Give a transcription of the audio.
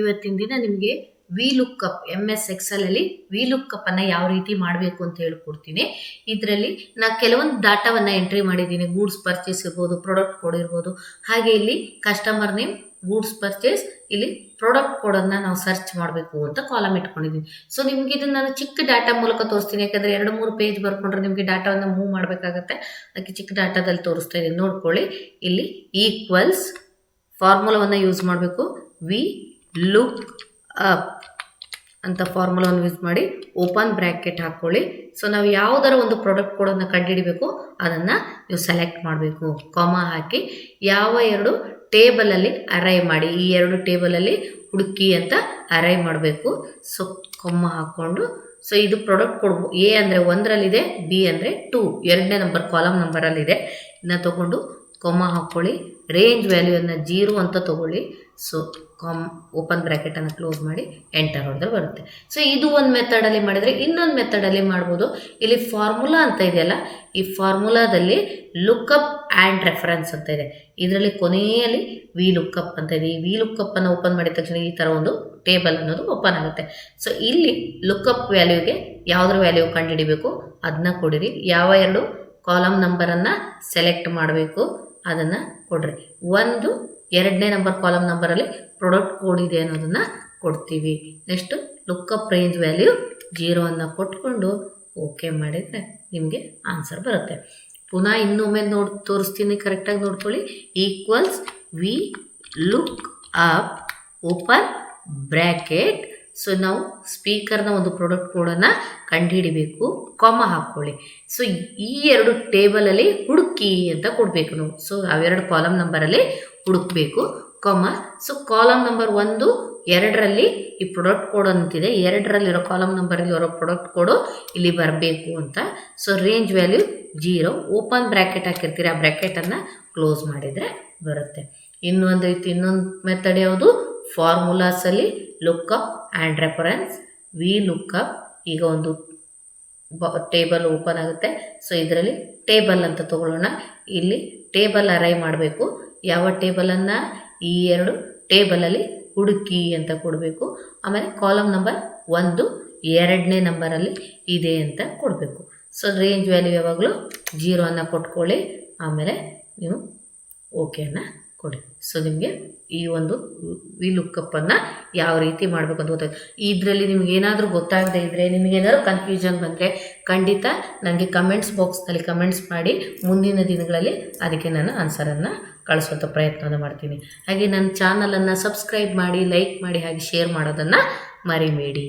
ಇವತ್ತಿನ ದಿನ ನಿಮಗೆ VLookup MS Excel ಅಲ್ಲಿ VLookup ಅನ್ನು ಯಾವ ರೀತಿ ಮಾಡಬೇಕು ಅಂತ ಹೇಳಿಕೊಡ್ತೀನಿ. ಇದರಲ್ಲಿ ನಾನು ಕೆಲವೊಂದು ಡಾಟಾವನ್ನು ಎಂಟ್ರಿ ಮಾಡಿದ್ದೀನಿ. ಗೂಡ್ಸ್ ಪರ್ಚೇಸ್ ಇರ್ಬೋದು, ಪ್ರಾಡಕ್ಟ್ ಕೋಡ್ ಇರ್ಬೋದು. ಹಾಗೆ ಇಲ್ಲಿ ಕಸ್ಟಮರ್ ನೇಮ್, ಗೂಡ್ಸ್ ಪರ್ಚೇಸ್, ಇಲ್ಲಿ ಪ್ರಾಡಕ್ಟ್ ಕೋಡನ್ನು ನಾವು ಸರ್ಚ್ ಮಾಡಬೇಕು ಅಂತ ಕಾಲಮ್ ಇಟ್ಕೊಂಡಿದ್ದೀನಿ. ಸೊ ನಿಮ್ಗೆ ಇದನ್ನು ನಾನು ಚಿಕ್ಕ ಡಾಟಾ ಮೂಲಕ ತೋರಿಸ್ತೀನಿ. ಯಾಕಂದರೆ 2-3 ಪೇಜ್ ಬರ್ಕೊಂಡ್ರೆ ನಿಮಗೆ ಡಾಟಾವನ್ನು ಮೂವ್ ಮಾಡಬೇಕಾಗತ್ತೆ. ಅದಕ್ಕೆ ಚಿಕ್ಕ ಡಾಟಾದಲ್ಲಿ ತೋರಿಸ್ತಾ ಇದ್ದೀನಿ, ನೋಡ್ಕೊಳ್ಳಿ. ಇಲ್ಲಿ ಈಕ್ವಲ್ಸ್ ಫಾರ್ಮುಲಾವನ್ನು ಯೂಸ್ ಮಾಡಬೇಕು. VLookup ಅಂತ ಫಾರ್ಮುಲಾವನ್ನು ಯೂಸ್ ಮಾಡಿ ಓಪನ್ ಬ್ರ್ಯಾಕೆಟ್ ಹಾಕ್ಕೊಳ್ಳಿ. ಸೊ ನಾವು ಯಾವುದರ ಒಂದು ಪ್ರಾಡಕ್ಟ್ ಕೋಡನ್ನು ಕಂಡುಹಿಡಿಬೇಕು ಅದನ್ನು ನೀವು ಸೆಲೆಕ್ಟ್ ಮಾಡಬೇಕು. ಕಾಮ ಹಾಕಿ ಯಾವ 2 ಟೇಬಲಲ್ಲಿ ಅರೈ ಮಾಡಿ, ಈ 2 ಟೇಬಲಲ್ಲಿ ಹುಡುಕಿ ಅಂತ ಅರೈ ಮಾಡಬೇಕು. ಸೊ ಕೊಮ್ಮ ಹಾಕ್ಕೊಂಡು, ಸೊ ಇದು ಪ್ರಾಡಕ್ಟ್ ಕೋಡ್ A ಅಂದರೆ 1ರಲ್ಲಿದೆ, B ಅಂದರೆ 2 2ನೇ ನಂಬರ್ ಕಾಲಮ್ ನಂಬರಲ್ಲಿದೆ. ಇದನ್ನ ತೊಗೊಂಡು ಕೊಮ್ಮ ಹಾಕ್ಕೊಳ್ಳಿ. ರೇಂಜ್ ವ್ಯಾಲ್ಯೂವನ್ನು 0 ಅಂತ ತೊಗೊಳ್ಳಿ. ಸೊ ಓಪನ್ ಬ್ರ್ಯಾಕೆಟನ್ನು ಕ್ಲೋಸ್ ಮಾಡಿ ಎಂಟರ್ ಹೊಡೆದ್ರೆ ಬರುತ್ತೆ. ಸೊ ಇದು ಒಂದು ಮೆಥಡಲ್ಲಿ ಮಾಡಿದರೆ, ಇನ್ನೊಂದು ಮೆಥಡಲ್ಲಿ ಮಾಡ್ಬೋದು. ಇಲ್ಲಿ ಫಾರ್ಮುಲಾ ಅಂತ ಇದೆಯಲ್ಲ, ಈ ಫಾರ್ಮುಲಾದಲ್ಲಿ ಲುಕ್ಅಪ್ ಆ್ಯಂಡ್ ರೆಫರೆನ್ಸ್ ಅಂತ ಇದೆ. ಇದರಲ್ಲಿ ಕೊನೆಯಲ್ಲಿ VLookup ಅಂತ ಇದೆ. ಈ VLookup ಓಪನ್ ಮಾಡಿದ ತಕ್ಷಣ ಈ ಥರ ಒಂದು ಟೇಬಲ್ ಅನ್ನೋದು ಓಪನ್ ಆಗುತ್ತೆ. ಸೊ ಇಲ್ಲಿ ಲುಕ್ಅಪ್ ವ್ಯಾಲ್ಯೂಗೆ ಯಾವುದ್ರ ವ್ಯಾಲ್ಯೂ ಕಂಡುಹಿಡಿಬೇಕು ಅದನ್ನ ಕೊಡಿರಿ. ಯಾವ 2 ಕಾಲಮ್ ನಂಬರನ್ನು ಸೆಲೆಕ್ಟ್ ಮಾಡಬೇಕು ಅದನ್ನು ಕೊಡ್ರಿ. 2ನೇ ನಂಬರ್ ಕಾಲಮ್ ನಂಬರಲ್ಲಿ ಪ್ರಾಡಕ್ಟ್ ಕೋಡ್ ಇದೆ ಅನ್ನೋದನ್ನು ಕೊಡ್ತೀವಿ. ನೆಕ್ಸ್ಟು ಲುಕ್ಅಪ್ ರೇಂಜ್ ವ್ಯಾಲ್ಯೂ 0 ಅನ್ನು ಕೊಟ್ಕೊಂಡು ಓಕೆ ಮಾಡಿದರೆ ನಿಮಗೆ ಆನ್ಸರ್ ಬರುತ್ತೆ. ಪುನಃ ಇನ್ನೊಮ್ಮೆ ತೋರಿಸ್ತೀನಿ, ಕರೆಕ್ಟಾಗಿ ನೋಡ್ಕೊಳ್ಳಿ. Equals VLookup open bracket. So ನಾವು ಸ್ಪೀಕರ್ನ ಒಂದು ಪ್ರಾಡಕ್ಟ್ ಕೋಡನ್ನು ಕಂಡುಹಿಡಿಬೇಕು, ಕಾಮ ಹಾಕ್ಕೊಳ್ಳಿ. ಸೊ ಈ 2 ಟೇಬಲಲ್ಲಿ ಹುಡುಕಿ ಅಂತ ಕೊಡಬೇಕು ನಾವು. ಸೊ ಅವೆರಡು ಕಾಲಮ್ ನಂಬರಲ್ಲಿ ಹುಡುಕಬೇಕು, ಕಾಮ. ಸೊ ಕಾಲಮ್ ನಂಬರ್ 1, 2ರಲ್ಲಿ ಈ ಪ್ರಾಡಕ್ಟ್ ಕೋಡ್ ಅಂತಿದೆ, 2ರಲ್ಲಿರೋ ಕಾಲಮ್ ನಂಬರಲ್ಲಿ ಇರೋ ಪ್ರಾಡಕ್ಟ್ ಕೋಡು ಇಲ್ಲಿ ಬರಬೇಕು ಅಂತ. So range value 0, open bracket ಹಾಕಿರ್ತೀರಿ, ಆ ಬ್ರ್ಯಾಕೆಟನ್ನು ಕ್ಲೋಸ್ ಮಾಡಿದರೆ ಬರುತ್ತೆ. ಇನ್ನೊಂದು ಮೆಥಡ್ ಯಾವುದು? ಫಾರ್ಮುಲಾಸಲ್ಲಿ ಲುಕ್ಅಪ್ ಆ್ಯಂಡ್ ರೆಫರೆನ್ಸ್. VLookup ಈಗ ಒಂದು ಟೇಬಲ್ ಓಪನ್ ಆಗುತ್ತೆ. ಸೊ ಇದರಲ್ಲಿ ಟೇಬಲ್ ಅಂತ ತಗೊಳ್ಳೋಣ. ಇಲ್ಲಿ ಟೇಬಲ್ ಅರೈ ಮಾಡಬೇಕು. ಯಾವ ಟೇಬಲನ್ನು? ಈ 2 ಟೇಬಲಲ್ಲಿ ಹುಡುಕಿ ಅಂತ ಕೊಡಬೇಕು. ಆಮೇಲೆ ಕಾಲಮ್ ನಂಬರ್ 1 2ನೇ ನಂಬರಲ್ಲಿ ಇದೆ ಅಂತ ಕೊಡಬೇಕು. ಸೊ ರೇಂಜ್ ವ್ಯಾಲ್ಯೂ ಯಾವಾಗಲೂ 0 ಅನ್ನು ಕೊಟ್ಕೊಳ್ಳಿ. ಆಮೇಲೆ ನೀವು ಓಕೆಯನ್ನು ಕೊಡಿ. ಸೊ ನಿಮಗೆ ಈ ಒಂದು VLookup ಯಾವ ರೀತಿ ಮಾಡಬೇಕು ಅಂತ ಗೊತ್ತಾಯ್ತು. ಇದರಲ್ಲಿ ನಿಮ್ಗೆ ಏನಾದರೂ ಗೊತ್ತಾಗದೇ ಇದ್ದರೆ, ನಿಮಗೇನಾದರೂ ಕನ್ಫ್ಯೂಷನ್ ಬಂದರೆ ಖಂಡಿತ ನನಗೆ ಕಮೆಂಟ್ಸ್ ಬಾಕ್ಸ್ನಲ್ಲಿ ಕಮೆಂಟ್ಸ್ ಮಾಡಿ. ಮುಂದಿನ ದಿನಗಳಲ್ಲಿ ಅದಕ್ಕೆ ನಾನು ಆನ್ಸರನ್ನು ಕಳಿಸುವಂಥ ಪ್ರಯತ್ನವನ್ನು ಮಾಡ್ತೀನಿ. ಹಾಗೆ ನನ್ನ ಚಾನಲನ್ನು ಸಬ್ಸ್ಕ್ರೈಬ್ ಮಾಡಿ, ಲೈಕ್ ಮಾಡಿ, ಹಾಗೆ ಶೇರ್ ಮಾಡೋದನ್ನು ಮರಿಬೇಡಿ.